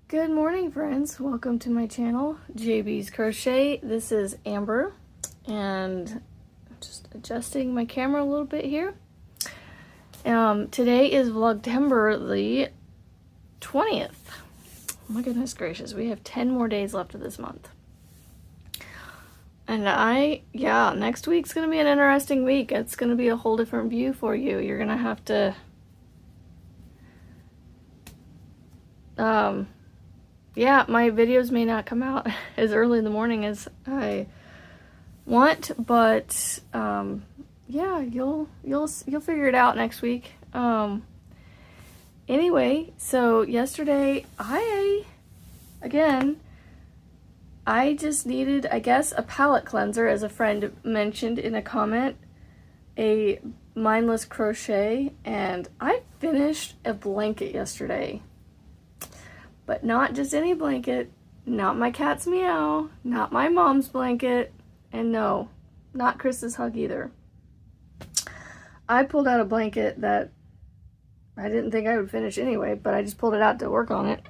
Good morning, friends. Welcome to my channel, JB's Crochet. This is Amber, and I'm just adjusting my camera a little bit here. Today is Vlogtember the 20th. Oh my goodness gracious, we have 10 more days left of this month. And next week's gonna be an interesting week. It's gonna be a whole different view for you. You're gonna have to yeah, my videos may not come out as early in the morning as I want, but yeah, you'll figure it out next week. Anyway, so yesterday I just needed, I guess, a palette cleanser, as a friend mentioned in a comment, a mindless crochet, and I finished a blanket yesterday. But not just any blanket, not my cat's meow, not my mom's blanket, and no, not Chris's hug either. I pulled out a blanket that I didn't think I would finish anyway, but I just pulled it out to work on it.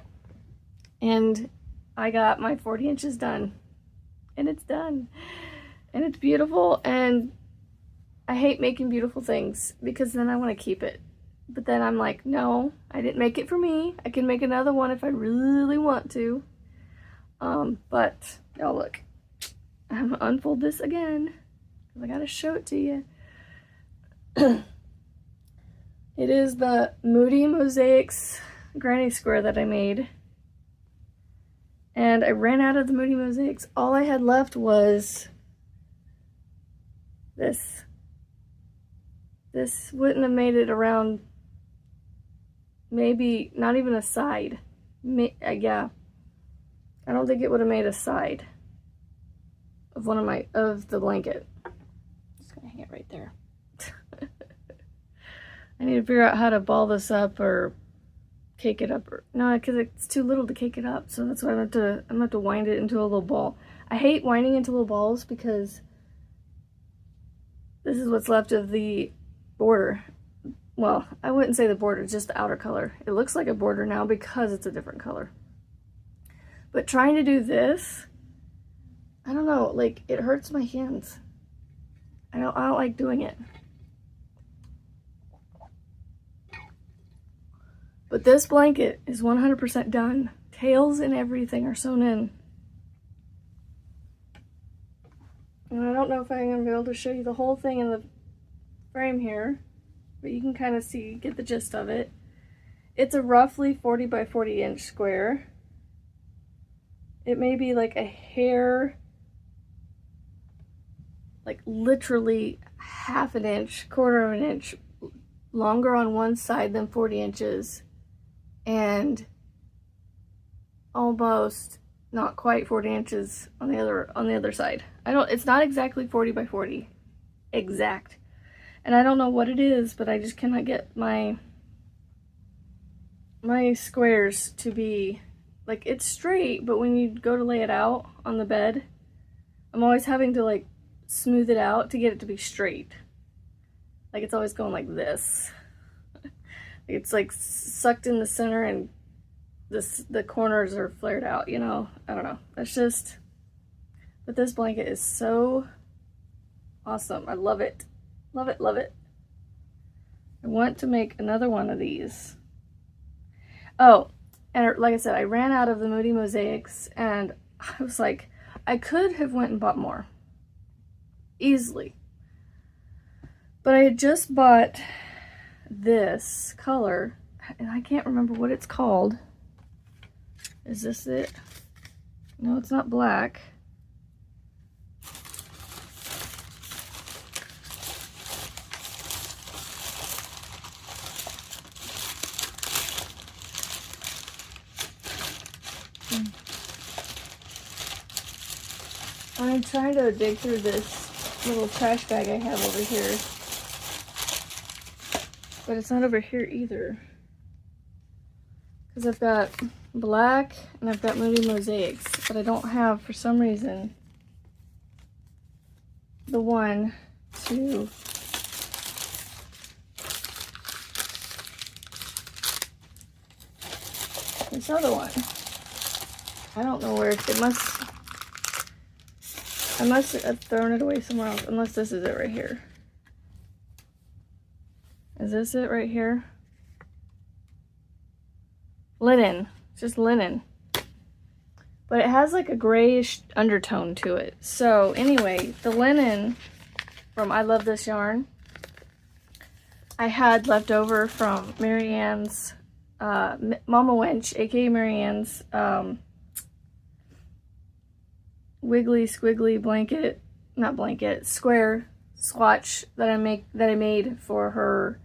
And I got my 40 inches done. And it's done. And it's beautiful, and I hate making beautiful things because then I want to keep it. But then I'm like, no, I didn't make it for me. I can make another one if I really want to. But, oh look, I'm gonna unfold this again, because I gotta show it to you. It is the Moody Mosaics granny square that I made. And I ran out of the Moody Mosaics. All I had left was this. This wouldn't have made it around, maybe not even a side. Yeah, I don't think it would have made a side of the blanket. I'm just gonna hang it right there. I need to figure out how to ball this up or cake it up, or no, because it's too little to cake it up. So that's why I'm gonna have to wind it into a little ball. I hate winding into little balls because this is what's left of the border. Well, I wouldn't say the border, just the outer color. It looks like a border now because it's a different color. But trying to do this, I don't know, like, it hurts my hands. I don't like doing it. But this blanket is 100% done. Tails and everything are sewn in. And I don't know if I'm going to be able to show you the whole thing in the frame here, but you can kind of see, get the gist of it. It's a roughly 40 by 40 inch square. It may be like a hair, like literally half an inch, quarter of an inch longer on one side than 40 inches, and almost not quite 40 inches on the other side. It's not exactly 40 by 40 exact. And I don't know what it is, but I just cannot get my squares to be, like, it's straight, but when you go to lay it out on the bed, I'm always having to, like, smooth it out to get it to be straight. Like, it's always going like this. It's like sucked in the center and the corners are flared out, you know? I don't know. That's just, but this blanket is so awesome. I love it. Love it, love it. I want to make another one of these. Oh, and like I said, I ran out of the Moody Mosaics, and I was like, I could have went and bought more. Easily. But I had just bought this color, and I can't remember what it's called. Is this it? No, it's not black. I'm trying to dig through this little trash bag I have over here, but it's not over here either, because I've got black and I've got Moody Mosaics, but I don't have, for some reason, the one to this other one. I don't know where it must. I must have thrown it away somewhere else. Unless this is it right here. Is this it right here? Linen. It's just linen. But it has like a grayish undertone to it. So anyway, the linen from I Love This Yarn, I had left over from Marianne's, Mama Wench, aka Marianne's, wiggly squiggly blanket, not blanket, square swatch that I made for her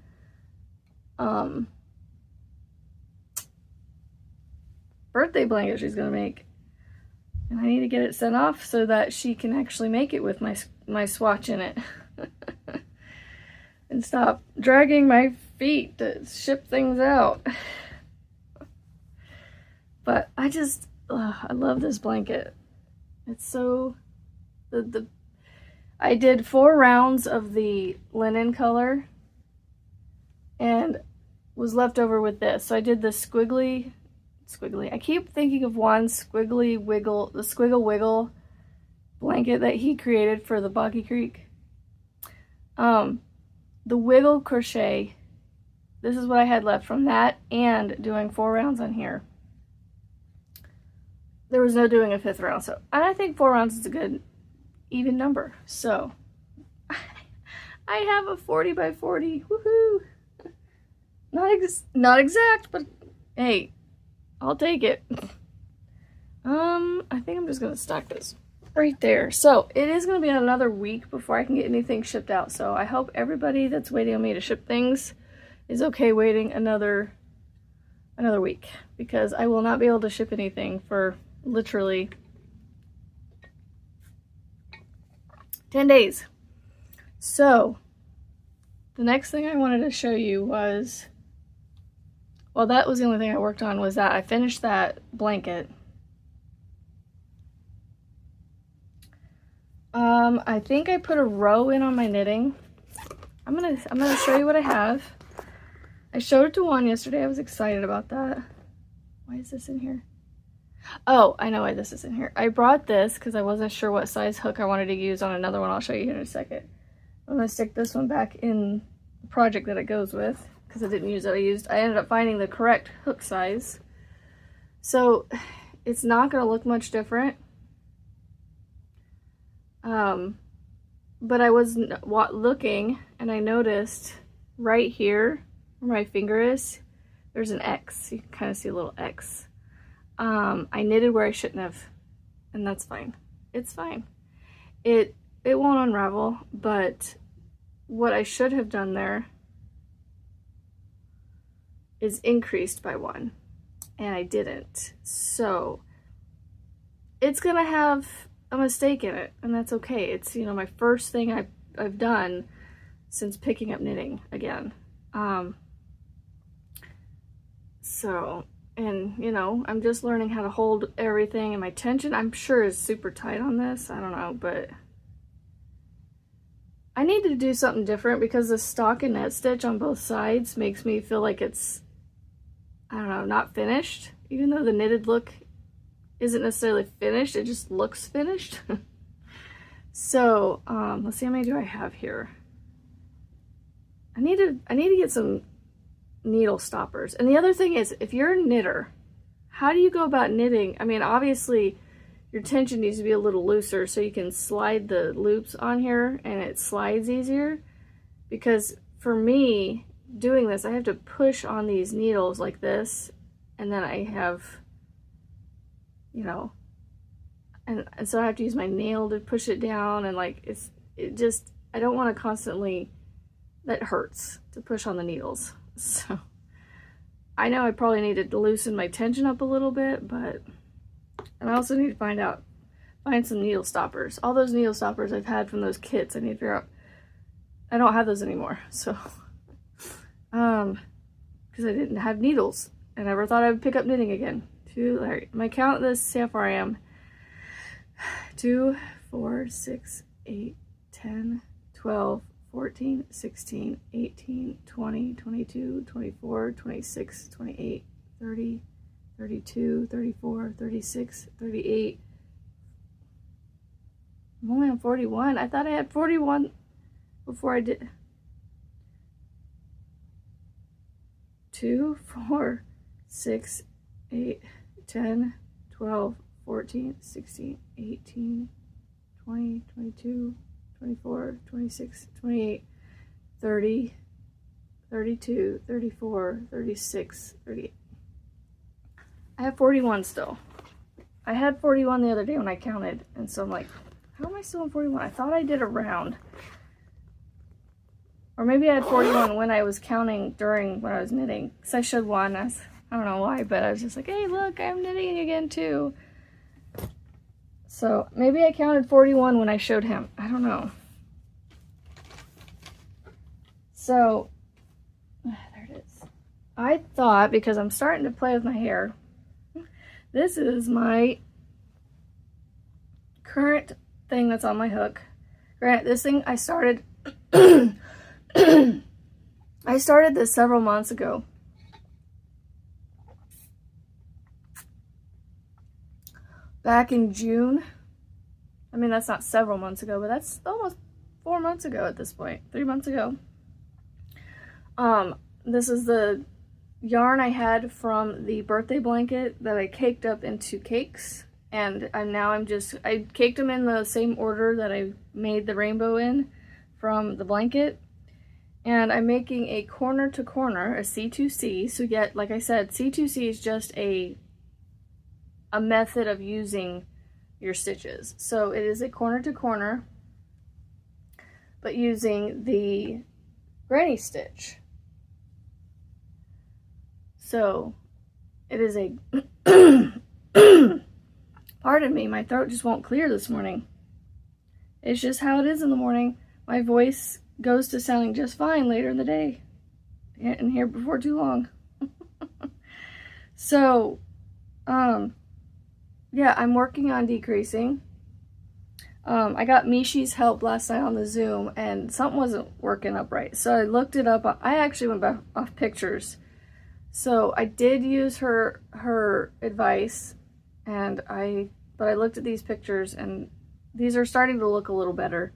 birthday blanket she's gonna make. And I need to get it sent off so that she can actually make it with my swatch in it. And stop dragging my feet to ship things out. But I just, I love this blanket. It's so, I did 4 rounds of the linen color and was left over with this. So I did the squiggly, I keep thinking of one squiggly wiggle, the squiggle wiggle blanket that he created for the Boggy Creek. The wiggle crochet, this is what I had left from that and doing 4 rounds on here. There was no doing a 5th round, so I think 4 rounds is a good even number. So I have a 40 by 40, woohoo! Not exact, but hey, I'll take it. I think I'm just gonna stack this right there. So it is gonna be another week before I can get anything shipped out. So I hope everybody that's waiting on me to ship things is okay waiting another week, because I will not be able to ship anything for literally 10 days. So the next thing I wanted to show you was, well, that was the only thing I worked on, was that I finished that blanket. I think I put a row in on my knitting. I'm gonna show you what I have. I showed it to Juan yesterday. I was excited about that. Why is this in here? Oh, I know why this is in here. I brought this because I wasn't sure what size hook I wanted to use on another one. I'll show you in a second. I'm gonna stick this one back in the project that it goes with, because I didn't use it. I ended up finding the correct hook size. So it's not gonna look much different. But I was looking and I noticed right here where my finger is, there's an X. You can kind of see a little X. I knitted where I shouldn't have, and that's fine. It's fine. It won't unravel, but what I should have done there is increased by 1, and I didn't. So it's gonna have a mistake in it, and that's okay. It's, you know, my first thing I've done since picking up knitting again. So, and you know, I'm just learning how to hold everything, and my tension, I'm sure, is super tight on this. I don't know, but I need to do something different, because the stockinette stitch on both sides makes me feel like it's, I don't know, not finished. Even though the knitted look isn't necessarily finished, it just looks finished. So, let's see, how many do I have here? I need to get some needle stoppers. And the other thing is, if you're a knitter, how do you go about knitting? I mean, obviously your tension needs to be a little looser so you can slide the loops on here and it slides easier. Because for me, doing this, I have to push on these needles like this, and then I have, you know, and so I have to use my nail to push it down, and like it just, I don't want to constantly, that hurts to push on the needles. So I know I probably need to loosen my tension up a little bit, but, and I also need to find some needle stoppers. All those needle stoppers I've had from those kits, I need to figure out, I don't have those anymore. So because I didn't have needles. I never thought I would pick up knitting again. My count, this, see how far I am. 2, 4, 6, 8, 10, 12, 14, 16, 18, 20, 22, 24, 26, 28, 30, 32, 34, 36, 38. I'm only on 41. I thought I had 41 before I did. 2, 4, 6, 8, 10, 12, 14, 16, 18, 20, 22, 24, 26, 28, 30, 32, 34, 36, 38. I have 41 still. I had 41 the other day when I counted, and so I'm like, how am I still on 41? I thought I did a round. Or maybe I had 41 when I was counting during when I was knitting. Because I showed one. I don't know why, but I was just like, hey, look, I'm knitting again too. So maybe I counted 41 when I showed him. I don't know. So, there it is. I thought, because I'm starting to play with my hair, this is my current thing that's on my hook. Granted, this thing I started I started this several months ago. Back in June. I mean, that's not several months ago, but that's almost 4 months ago at this point. 3 months ago. This is the yarn I had from the birthday blanket that I caked up into cakes. And I caked them in the same order that I made the rainbow in from the blanket. And I'm making a corner to corner, a C2C. So yet, like I said, C2C is just a method of using your stitches. So it is a corner to corner, but using the granny stitch. So it is a pardon me, my throat just won't clear this morning. It's just how it is in the morning. My voice goes to sounding just fine later in the day. And here before too long. So, yeah, I'm working on decreasing. I got Mishi's help last night on the Zoom, and something wasn't working up right. So I looked it up. I actually went back off pictures. So I did use her advice, but I looked at these pictures, and these are starting to look a little better.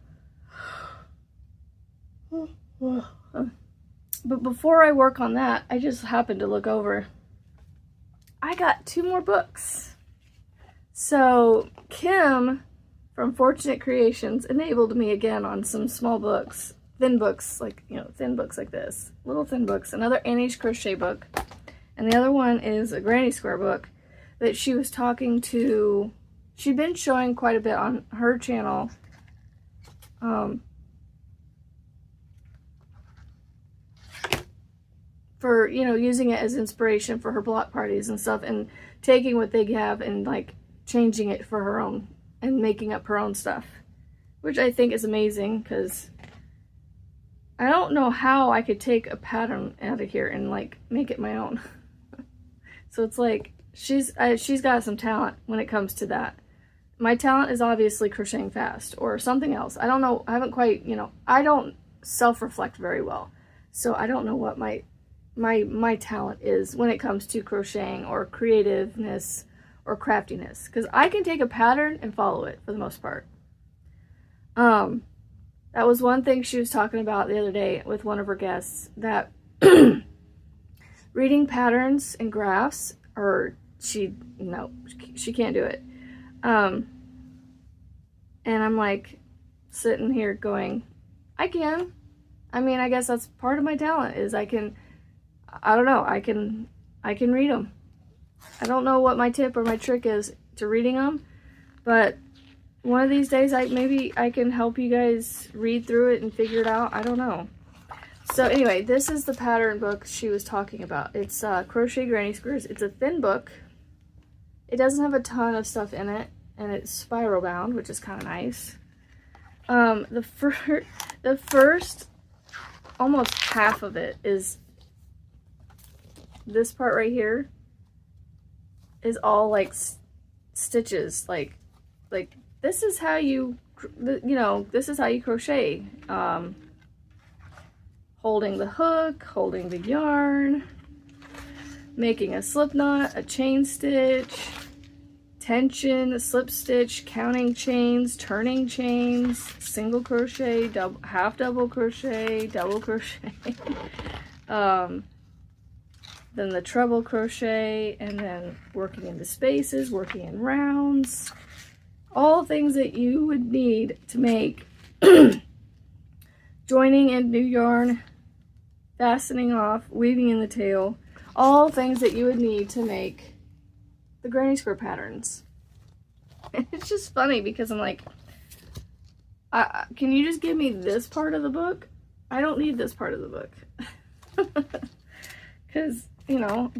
But before I work on that, I just happened to look over. I got 2 more books. So Kim from Fortunate Creations enabled me again on some small books, thin books, like, thin books like this, little thin books. Another Annie's crochet book, and the other one is a Granny Square book that she was talking to. She'd been showing quite a bit on her channel. For, using it as inspiration for her block parties and stuff, and taking what they have and, like, changing it for her own, and making up her own stuff. Which I think is amazing, because I don't know how I could take a pattern out of here and, like, make it my own. So it's like, she's got some talent when it comes to that. My talent is obviously crocheting fast, or something else. I don't know, I haven't quite, I don't self-reflect very well. So I don't know what my talent is when it comes to crocheting or creativeness or craftiness, because I can take a pattern and follow it for the most part. That was one thing she was talking about the other day with one of her guests, that reading patterns and graphs, she can't do it. And I'm like sitting here going, I can. I mean, I guess that's part of my talent, is I can read them. I don't know what my tip or my trick is to reading them, but one of these days maybe I can help you guys read through it and figure it out. I don't know. So anyway, this is the pattern book she was talking about. It's Crochet Granny Squares. It's a thin book. It doesn't have a ton of stuff in it, and it's spiral bound, which is kind of nice. The first almost half of it is this part right here is all like stitches, like this is how you this is how you crochet, holding the hook, holding the yarn, making a slip knot, a chain stitch, tension, slip stitch, counting chains, turning chains, single crochet, double, half double crochet, double crochet, then the treble crochet, and then working into spaces, working in rounds, all things that you would need to make joining in new yarn, fastening off, weaving in the tail, all things that you would need to make the granny square patterns. It's just funny because I'm like, can you just give me this part of the book? I don't need this part of the book. Because, you know,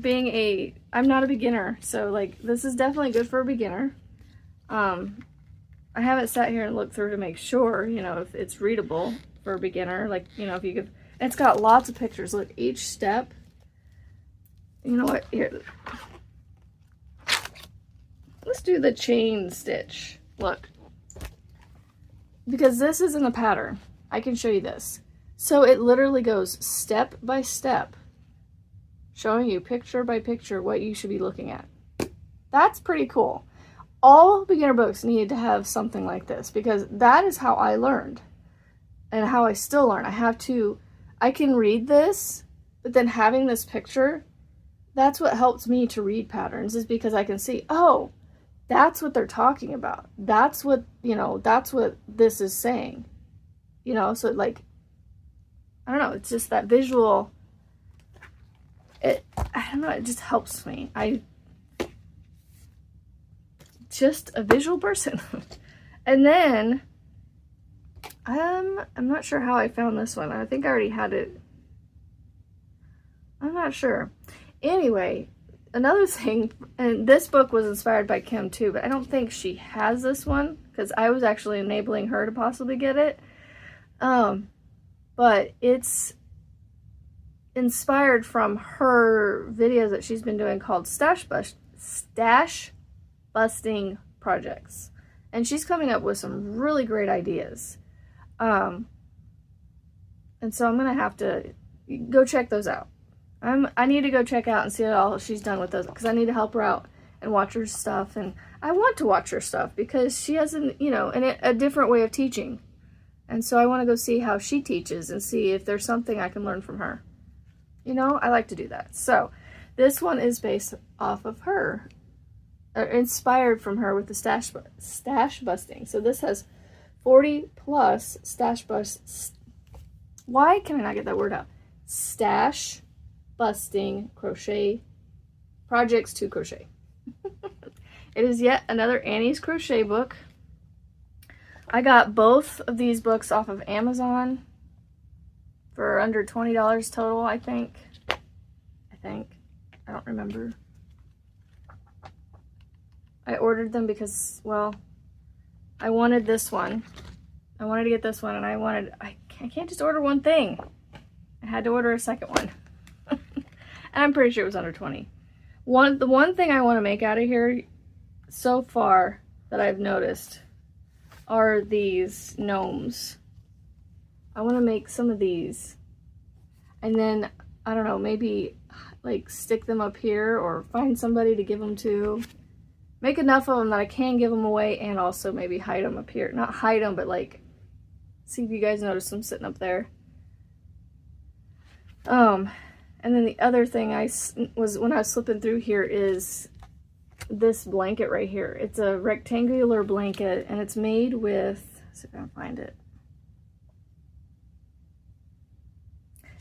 I'm not a beginner, so like this is definitely good for a beginner. I haven't sat here and looked through to make sure, you know, if it's readable for a beginner. Like, you know, if you could, it's got lots of pictures. Look, each step, you know what, here, let's do the chain stitch. Look, because this is in the pattern, I can show you this. So it literally goes step by step, showing you picture by picture what you should be looking at. That's pretty cool. All beginner books need to have something like this, because that is how I learned and how I still learn. I can read this, but then having this picture, that's what helps me to read patterns, is because I can see, oh, that's what they're talking about. That's what, you know, that's what this is saying. You know, so like, I don't know, it's just that visual, I don't know, it just helps me. Just a visual person. And then I'm not sure how I found this one. I think I already had it. I'm not sure. Anyway, another thing, and this book was inspired by Kim too, but I don't think she has this one because I was actually enabling her to possibly get it. But it's inspired from her videos that she's been doing called stash busting projects, and she's coming up with some really great ideas, and so I'm gonna have to go check those out. I need to go check out and see what all she's done with those, because I need to help her out and watch her stuff, and I want to watch her stuff because she has a different way of teaching, and so I want to go see how she teaches and see if there's something I can learn from her. You know, I like to do that. So this one is based off of her, inspired from her with the stash busting. So this has 40 plus stash bust. Why can I not get that word out? Stash busting crochet projects to crochet. It is yet another Annie's crochet book. I got both of these books off of Amazon for under $20 total, I think. I don't remember. I ordered them because, well, I wanted this one. I wanted to get this one, and I can't just order one thing. I had to order a second one. And I'm pretty sure it was under 20. The one thing I want to make out of here so far that I've noticed are these gnomes. I want to make some of these. And then, I don't know, maybe like stick them up here or find somebody to give them to. Make enough of them that I can give them away, and also maybe hide them up here. Not hide them, but like, see if you guys notice them sitting up there. And then the other thing was when I was slipping through here is this blanket right here. It's a rectangular blanket, and it's made with, let's see if I can find it.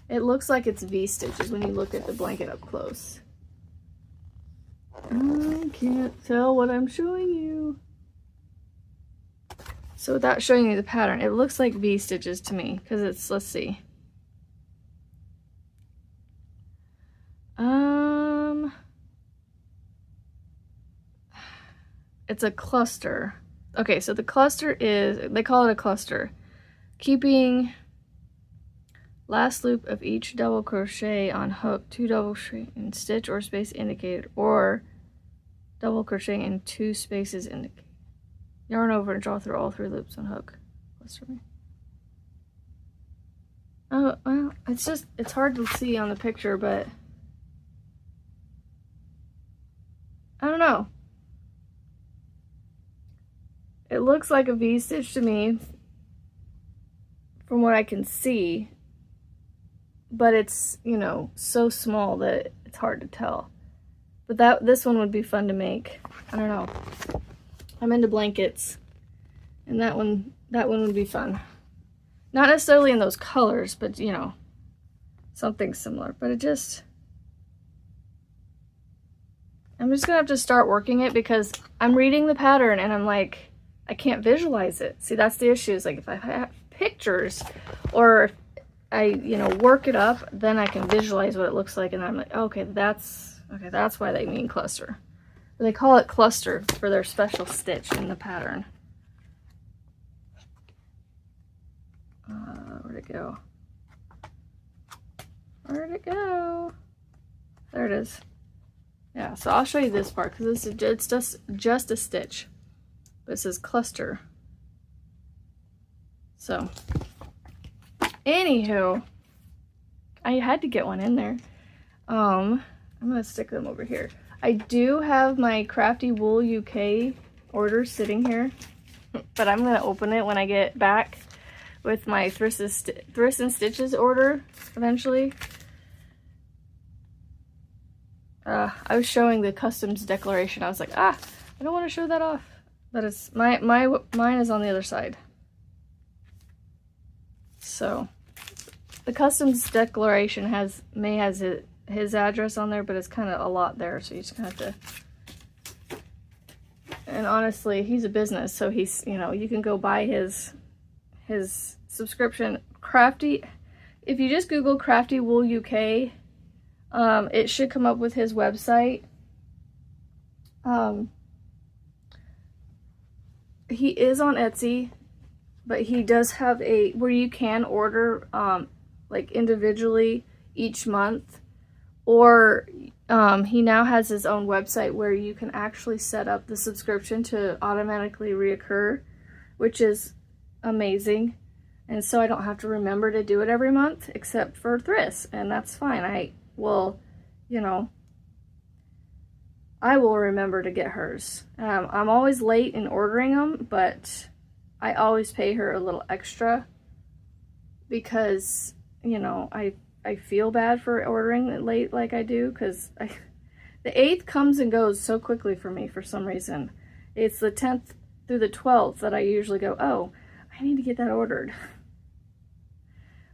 It looks like it's V-stitches when you look at the blanket up close. I can't tell what I'm showing you. So without showing you the pattern, it looks like V-stitches to me, because it's, let's see. It's a cluster. Okay, so the cluster is, they call it a cluster. Keeping last loop of each double crochet on hook, 2 double crochet in stitch or space indicated, or double crochet in 2 spaces indicated. Yarn over and draw through all 3 loops on hook. Cluster me. Oh, well, it's hard to see on the picture, but looks like a V-stitch to me from what I can see, but it's, you know, so small that it's hard to tell. But this one would be fun to make. I don't know. I'm into blankets, and that one would be fun. Not necessarily in those colors, but you know, something similar. But I'm just gonna have to start working it because I'm reading the pattern and I'm like, I can't visualize it. See, that's the issue. Is like if I have pictures or if I, you know, work it up, then I can visualize what it looks like, and I'm like, okay, that's why they mean cluster. They call it cluster for their special stitch in the pattern. Where'd it go? Where'd it go? There it is. Yeah, so I'll show you this part because it's just a stitch. But it says cluster. So, anywho, I had to get one in there. I'm gonna stick them over here. I do have my Crafty Wool UK order sitting here, but I'm gonna open it when I get back with my Thrift and Stitches order eventually. I was showing the customs declaration. I was like, I don't want to show that off. But it's mine is on the other side. So the customs declaration has his address on there, but it's kind of a lot there, so you just kind of have to. And honestly, he's a business, so he's, you know, you can go buy his subscription. Crafty, if you just Google Crafty Wool UK, it should come up with his website. He is on Etsy, but he does have where you can order like individually each month, or he now has his own website where you can actually set up the subscription to automatically reoccur, which is amazing. And so I don't have to remember to do it every month except for thrifts, and that's fine. I will, you know, I will remember to get hers. I'm always late in ordering them, but I always pay her a little extra because, you know, I feel bad for ordering it late like I do, because the 8th comes and goes so quickly for me for some reason. It's the 10th through the 12th that I usually go, oh, I need to get that ordered.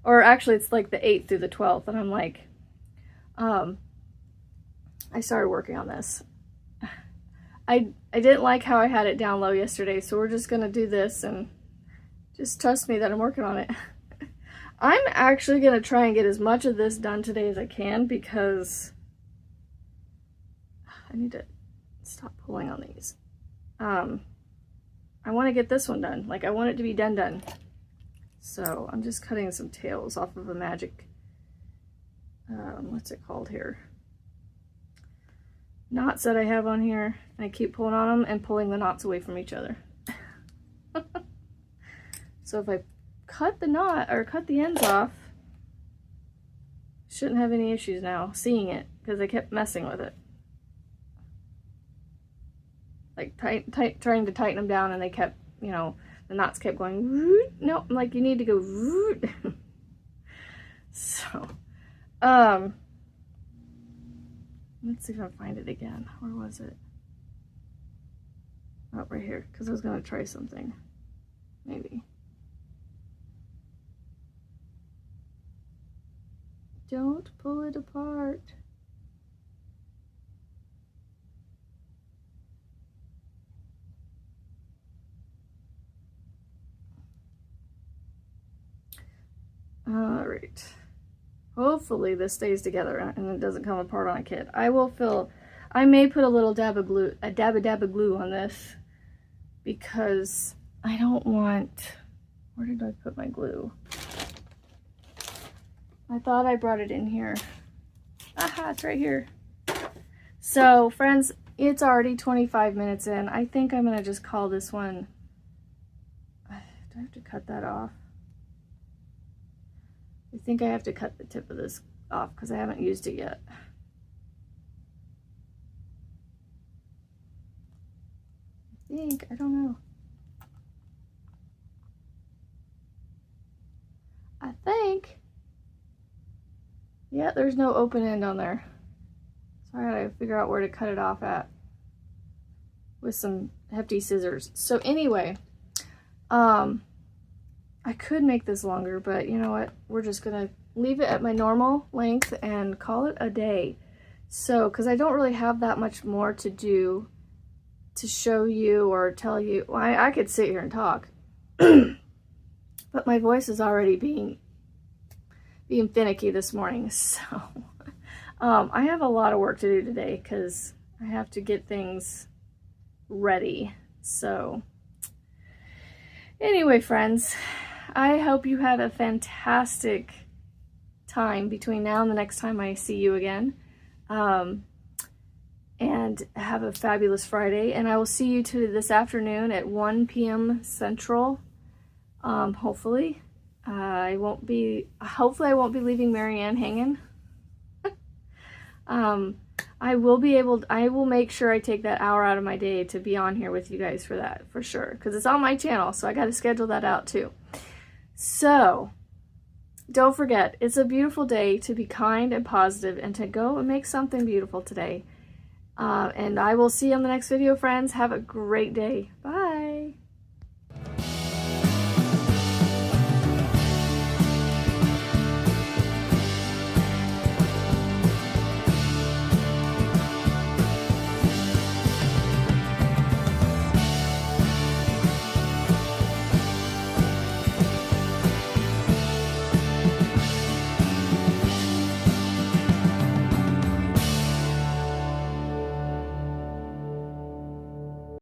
Or actually, it's like the 8th through the 12th, and I'm like, I started working on this. I didn't like how I had it down low yesterday, so we're just gonna do this and just trust me that I'm working on it. I'm actually gonna try and get as much of this done today as I can because I need to stop pulling on these. I want to get this one done. Like, I want it to be done. So I'm just cutting some tails off of a magic, what's it called here? Knots that I have on here, and I keep pulling on them and pulling the knots away from each other. So if I cut the knot or cut the ends off, shouldn't have any issues now seeing it because I kept messing with it. Like trying to tighten them down, and they kept, you know, the knots kept going. No, I'm like, you need to go. So, let's see if I can find it again. Where was it? Oh, right here, because I was going to try something. Maybe. Don't pull it apart. All right. Hopefully this stays together and it doesn't come apart on a kid. I may put a little dab of glue, a dab of glue on this, because I don't want, where did I put my glue? I thought I brought it in here. Aha, it's right here. So friends, it's already 25 minutes in. I think I'm gonna just call this one, do I have to cut that off? I think I have to cut the tip of this off because I haven't used it yet. I don't know. think. Yeah, there's no open end on there. So I gotta figure out where to cut it off at with some hefty scissors. So anyway, I could make this longer, but you know what? We're just gonna leave it at my normal length and call it a day. So, because I don't really have that much more to do to show you or tell you. Well, I could sit here and talk, but my voice is already being finicky this morning. So, I have a lot of work to do today because I have to get things ready. So, anyway, friends, I hope you had a fantastic time between now and the next time I see you again. And have a fabulous Friday, and I will see you this afternoon at 1 p.m. Central. Hopefully I won't be leaving Marianne hanging. I will make sure I take that hour out of my day to be on here with you guys for that, for sure, because it's on my channel, so I got to schedule that out too. So don't forget, it's a beautiful day to be kind and positive and to go and make something beautiful today. And I will see you on the next video, friends. Have a great day. Bye.